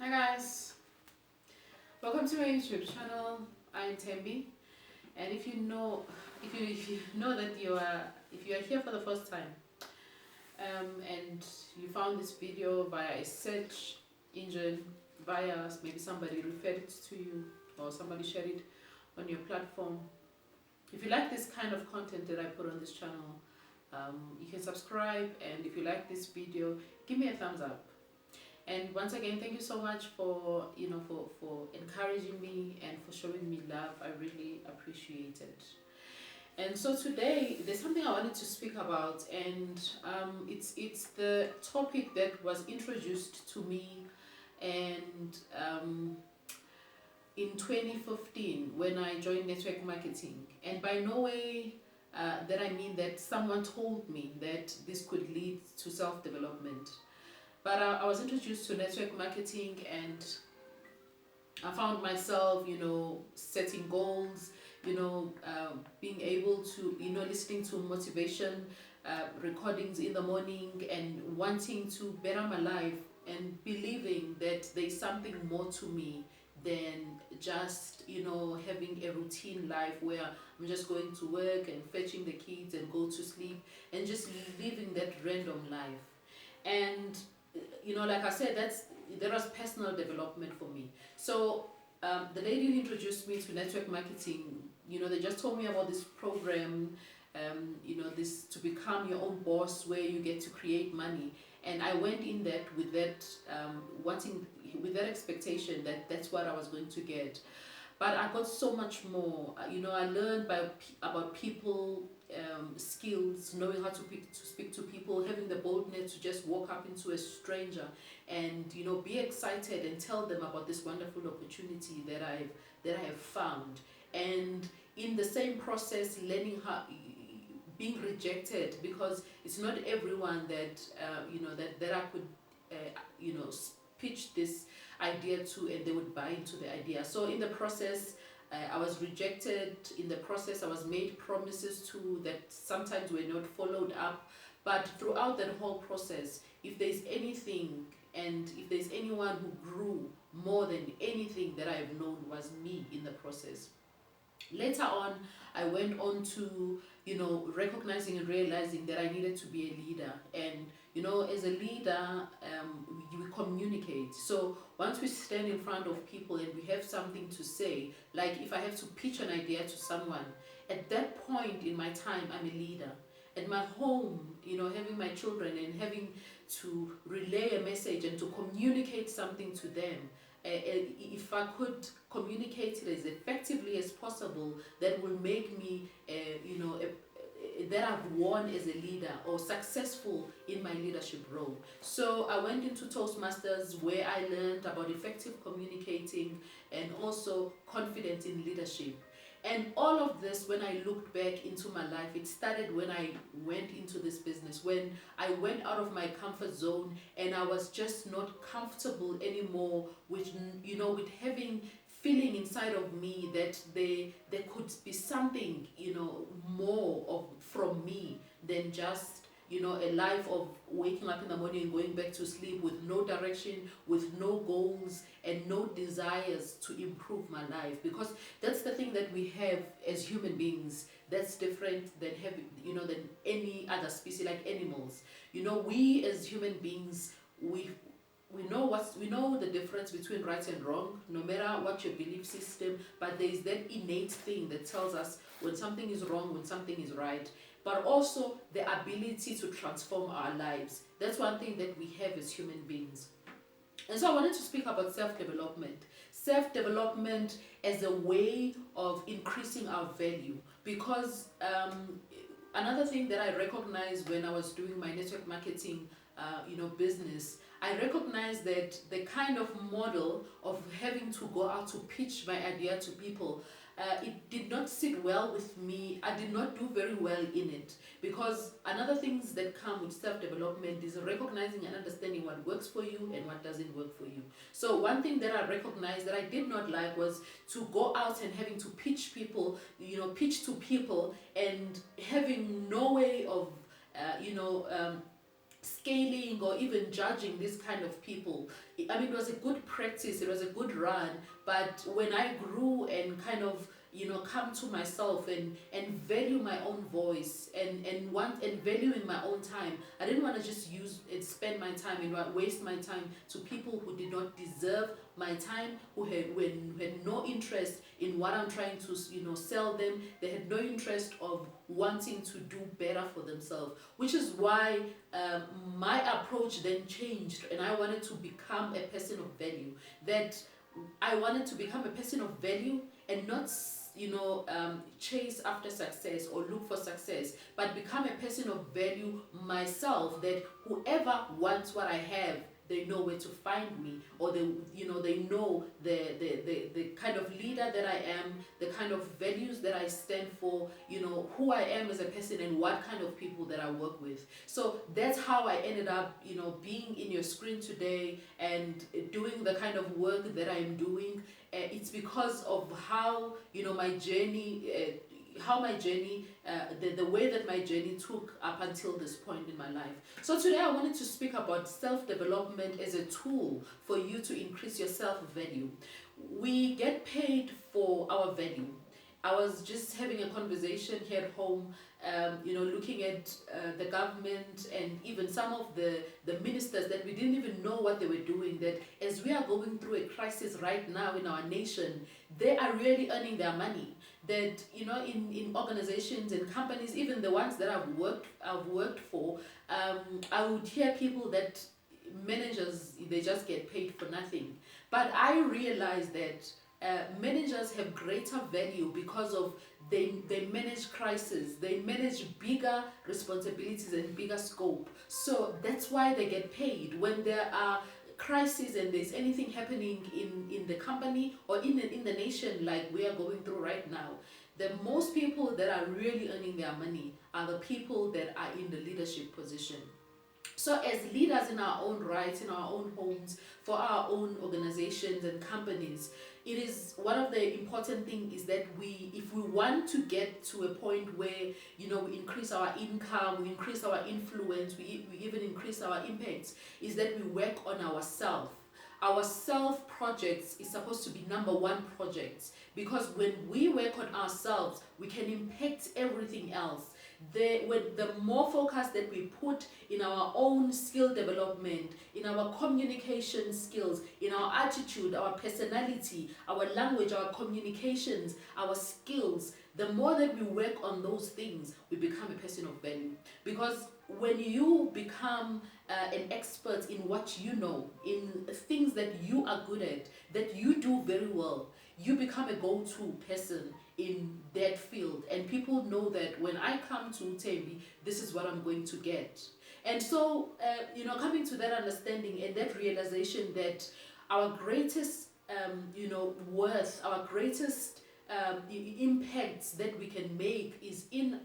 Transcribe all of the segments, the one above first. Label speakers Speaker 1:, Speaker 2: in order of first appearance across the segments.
Speaker 1: Hi guys, welcome to my YouTube channel. I'm Tembi, and if you know that if you are here for the first time, and you found this video via a search engine, via maybe somebody referred it to you or somebody shared it on your platform. If you like this kind of content that I put on this channel, you can subscribe, and if you like this video, give me a thumbs up. And once again, thank you so much for for encouraging me and for showing me love. I really appreciate it. And so today there's something I wanted to speak about, and it's the topic that was introduced to me, and in 2015 when I joined network marketing. And by no way that I mean that someone told me that this could lead to self-development. But I was introduced to network marketing, and I found myself, setting goals, being able to, listening to motivation recordings in the morning and wanting to better my life and believing that there's something more to me than just, having a routine life where I'm just going to work and fetching the kids and go to sleep and just living that random life. And like I said, there was personal development for me. So the lady who introduced me to network marketing, they just told me about this program, this to become your own boss, where you get to create money. And I went in that with that with that expectation that that's what I was going to get. But I got so much more. I learned about people skills, knowing how to speak to people, having the boldness to just walk up into a stranger and be excited and tell them about this wonderful opportunity that I have found. And in the same process, learning how being rejected, because it's not everyone that that I could pitch this idea to and they would buy into the idea. So in the process, I was rejected. In the process, I was made promises to that sometimes were not followed up. But throughout that whole process, if there's anything and if there's anyone who grew more than anything that I have known, was me in the process. Later on, I went on to, recognizing and realizing that I needed to be a leader. And, as a leader, we communicate. So once we stand in front of people and we have something to say, like if I have to pitch an idea to someone, at that point in my time, I'm a leader. At my home, having my children and having to relay a message and to communicate something to them, if I could communicate it as effectively as possible, that will make me, that I've won as a leader or successful in my leadership role. So I went into Toastmasters, where I learned about effective communicating and also confidence in leadership. And all of this, when I looked back into my life, it started when I went into this business, when I went out of my comfort zone and I was just not comfortable anymore with, with having feeling inside of me that there could be something, more from me than just a life of waking up in the morning and going back to sleep with no direction, with no goals and no desires to improve my life. Because that's the thing that we have as human beings that's different than having, than any other species, like animals. We as human beings, we know the difference between right and wrong, no matter what your belief system, but there is that innate thing that tells us when something is wrong, when something is right. But also the ability to transform our lives. That's one thing that we have as human beings. And so I wanted to speak about self-development. Self-development as a way of increasing our value. Because another thing that I recognized when I was doing my network marketing business, I recognized that the kind of model of having to go out to pitch my idea to people, it did not sit well with me. I did not do very well in it, because another things that come with self-development is recognizing and understanding what works for you and what doesn't work for you. So one thing that I recognized that I did not like was to go out and having to pitch to people and having no way of scaling or even judging these kind of people. I mean, it was a good practice, it was a good run, but when I grew and kind of, come to myself and value my own voice and valuing my own time, I didn't want to just use and spend my time and waste my time to people who did not deserve my time, who had no interest in what I'm trying to sell them. They had no interest of wanting to do better for themselves, which is why my approach then changed, and I wanted to become a person of value. That I wanted to become a person of value and not chase after success or look for success, but become a person of value myself, that whoever wants what I have, they know where to find me, or they know the kind of leader that I am, the kind of values that I stand for, who I am as a person and what kind of people that I work with. So that's how I ended up being in your screen today and doing the kind of work that I'm doing. It's because of how my journey, the way that my journey took up until this point in my life. So today I wanted to speak about self-development as a tool for you to increase your self-value. We get paid for our value. I was just having a conversation here at home, looking at the government and even some of the ministers that we didn't even know what they were doing, that as we are going through a crisis right now in our nation, they are really earning their money. That in organizations and companies, even the ones that I've worked for, I would hear people that managers, they just get paid for nothing. But I realized that managers have greater value because of they manage crises, they manage bigger responsibilities and bigger scope. So that's why they get paid. When there are crises and there's anything happening in the company or in the nation like we are going through right now, the most people that are really earning their money are the people that are in the leadership position. So as leaders in our own rights, in our own homes, for our own organizations and companies, it is one of the important things is that if we want to get to a point where we increase our income, we increase our influence, we even increase our impact, is that we work on ourselves. Our self projects is supposed to be number one projects, because when we work on ourselves, we can impact everything else. The more focus that we put in our own skill development, in our communication skills, in our attitude, our personality, our language, our communications, our skills, the more that we work on those things, we become a person of value. Because when you become an expert in what you know, in things that you are good at, that you do very well, you become a go-to person in that field, and people know that when I come to Thembi, this is what I'm going to get. And so coming to that understanding and that realization that our greatest worth, our greatest impacts that we can make is in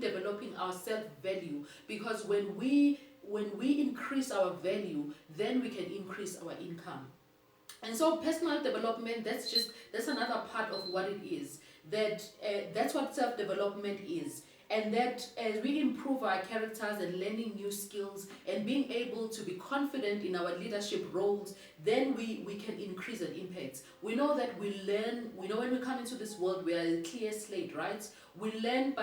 Speaker 1: developing our self-value. Because when we increase our value, then we can increase our income. And so personal development, that's another part of what it is. That's what self-development is. And that as we improve our characters and learning new skills and being able to be confident in our leadership roles, then we can increase an impact. We know that we know when we come into this world, we are a clear slate, right? We learn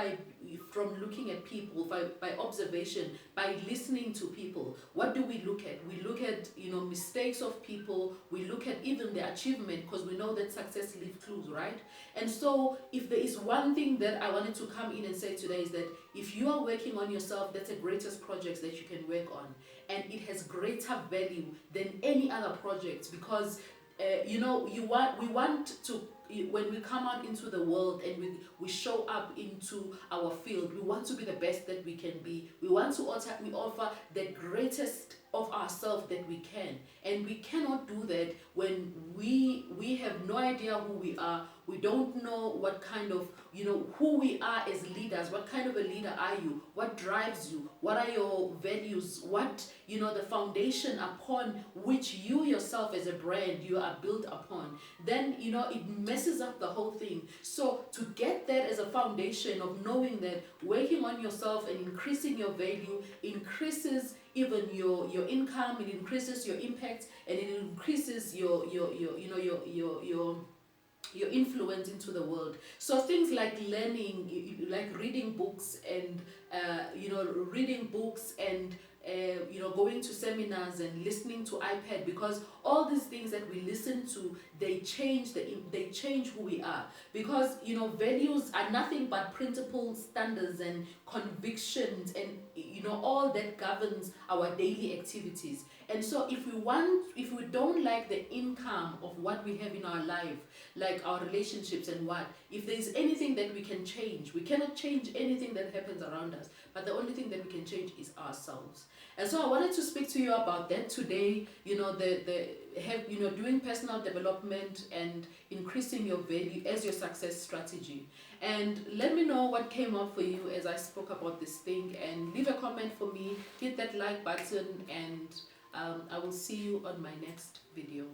Speaker 1: from looking at people, by observation, by listening to people. What do we look at? We look at mistakes of people. We look at even the achievement, because we know that success leaves clues, right? And so if there is one thing that I wanted to come in and say today, is that if you are working on yourself, that's the greatest project that you can work on, and it has greater value than any other project. Because we want to, when we come out into the world and we show up into our field, we want to be the best that we can be. We want to offer the greatest of ourselves that we can, and we cannot do that when we have no idea who we are. We don't know what kind of who we are as leaders. What kind of a leader are you? What drives you? What are your values? What the foundation upon which you yourself as a brand you are built upon? Then it messes up the whole thing. So to get that as a foundation of knowing that working on yourself and increasing your value increases even your income, it increases your impact, and it increases your influence into the world. So things like learning, like reading books and reading books and going to seminars and listening to iPad, because all these things that we listen to, they change they change who we are, because values are nothing but principles, standards, and convictions, and all that governs our daily activities. And so if we don't like the income of what we have in our life, like our relationships and if there's anything that we can change, we cannot change anything that happens around us, but the only thing that we can change is ourselves. And so I wanted to speak to you about that today, doing personal development and increasing your value as your success strategy. And let me know what came up for you as I spoke about this thing, and leave a comment for me, hit that like button, and I will see you on my next video.